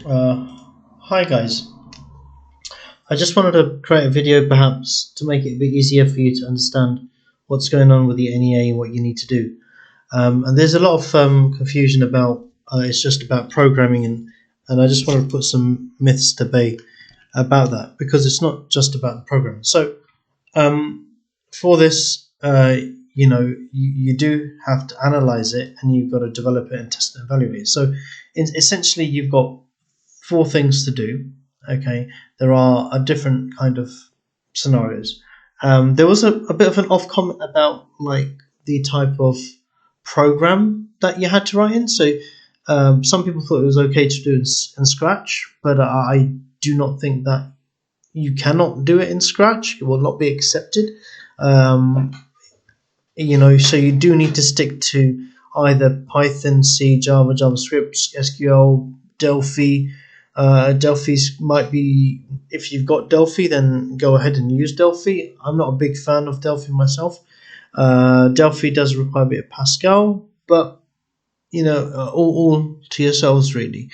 Uh, Hi guys, I just wanted to create a video perhaps to make it a bit easier for you to understand what's going on with the NEA and what you need to do. And there's a lot of confusion about it's just about programming, and I just want to put some myths to bay about that because it's not just about the programming. So um, for this, you do have to analyze it and you've got to develop it and test and evaluate it. So essentially, you've got four things to do. Okay, there are a different kind of scenarios. There was a bit of an off comment about like the type of program that you had to write in. So some people thought it was okay to do it in Scratch, but I do not think that you cannot do it in Scratch. It will not be accepted. Um, so you do need to stick to either Python, C, Java, JavaScript, SQL, Delphi. Delphi's might be, if you've got Delphi, then go ahead and use Delphi. I'm not a big fan of Delphi myself. Delphi does require a bit of Pascal, but all to yourselves really.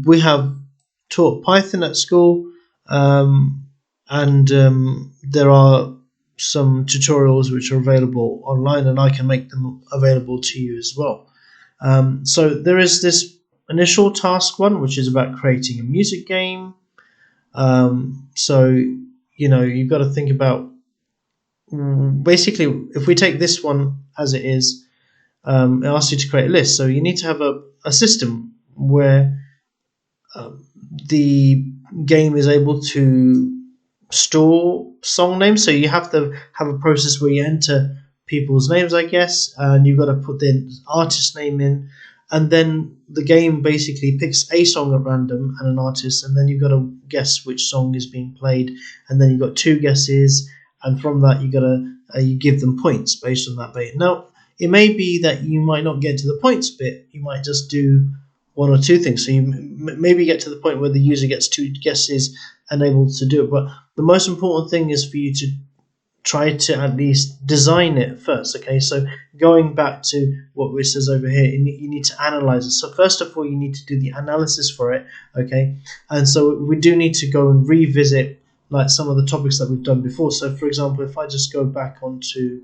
We have taught Python at school, and there are some tutorials which are available online, and I can make them available to you as well. So there is this initial task one, which is about creating a music game. So you've got to think about basically if we take this one as it is, it asks you to create a list. So you need to have a system where the game is able to store song names. So you have to have a process where you enter people's names, I guess, and you've got to put the artist name in, and then the game basically picks a song at random and an artist, and then you've got to guess which song is being played, and then you've got two guesses, and from that you give them points based on that bit. Now it may be that you might not get to the points bit, you might just do one or two things. So you maybe get to the point where the user gets two guesses and able to do it. But the most important thing is for you to try to at least design it first. Okay, so going back to what it says over here, you need to analyze it. So first of all, you need to do the analysis for it. Okay, and so we do need to go and revisit like some of the topics that we've done before. So for example, if I just go back onto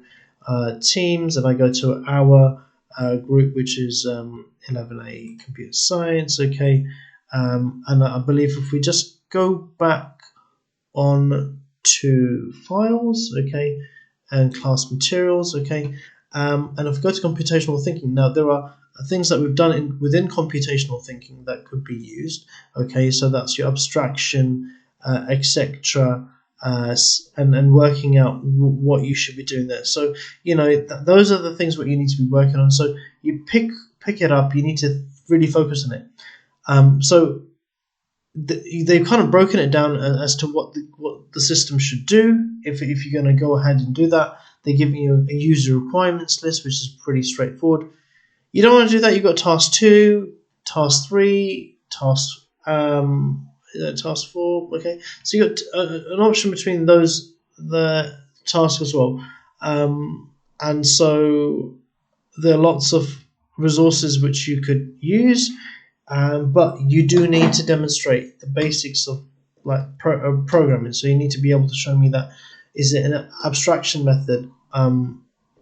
Teams and I go to our group, which is 11A Computer Science, okay, and I believe if we just go back on to Files, okay, and Class Materials, okay, and if we go to Computational Thinking, now there are things that we've done within computational thinking that could be used, okay, so that's your abstraction, etc., and working out what you should be doing there. So those are the things what you need to be working on. So you pick it up. You need to really focus on it. So they've kind of broken it down as to what the system should do. If you're going to go ahead and do that, they give you a user requirements list, which is pretty straightforward. You don't want to do that. You've got task 2, task 3, task 4. Okay, so you got an option between the tasks as well, and so there are lots of resources which you could use, but you do need to demonstrate the basics of like programming. So you need to be able to show me that is it an abstraction method.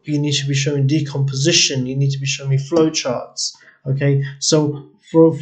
You need to be showing decomposition. You need to be showing me flowcharts. Okay, so for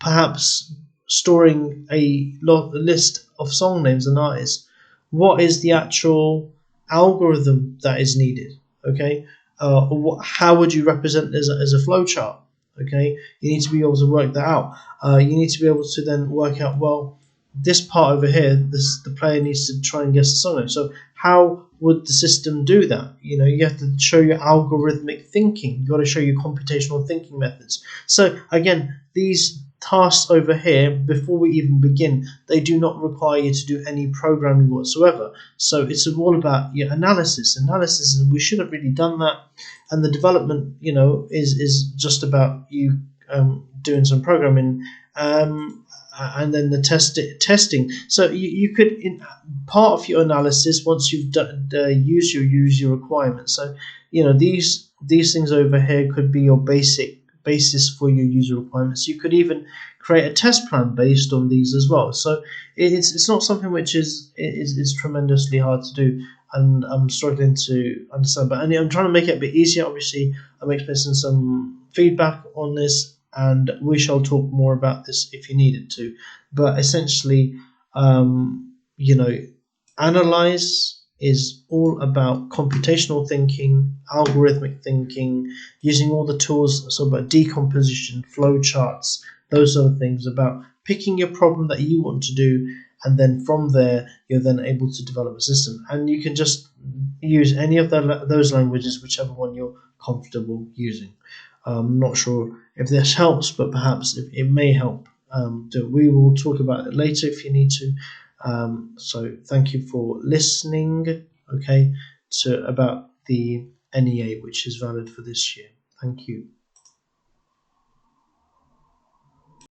perhaps storing a list of song names and artists, what is the actual algorithm that is needed? Okay, how would you represent this as a flowchart? Okay, you need to be able to work that out. You need to be able to then work out, well, this part over here, the player needs to try and guess the song name. So how would the system do that? You have to show your algorithmic thinking. You've got to show your computational thinking methods. So again, these tasks over here, before we even begin, they do not require you to do any programming whatsoever. So it's all about your analysis, and we should have really done that. And the development, is just about you doing some programming. And then the testing. So you could, in part of your analysis, once you've use your requirements. So these things over here could be your basic basis for your user requirements. You could even create a test plan based on these as well. So it's not something which is tremendously hard to do, and I'm struggling to understand. But I'm trying to make it a bit easier. Obviously, I'm expecting some feedback on this, and we shall talk more about this if you needed to. But essentially, you know, analyze is all about computational thinking, algorithmic thinking, using all the tools, so about decomposition, flow charts, those sort of things, about picking your problem that you want to do, and then from there you're then able to develop a system. And you can just use any of those languages, whichever one you're comfortable using. I'm not sure if this helps, but perhaps it may help. We will talk about it later if you need to. So thank you for listening, okay, to about the NEA, which is valid for this year. Thank you.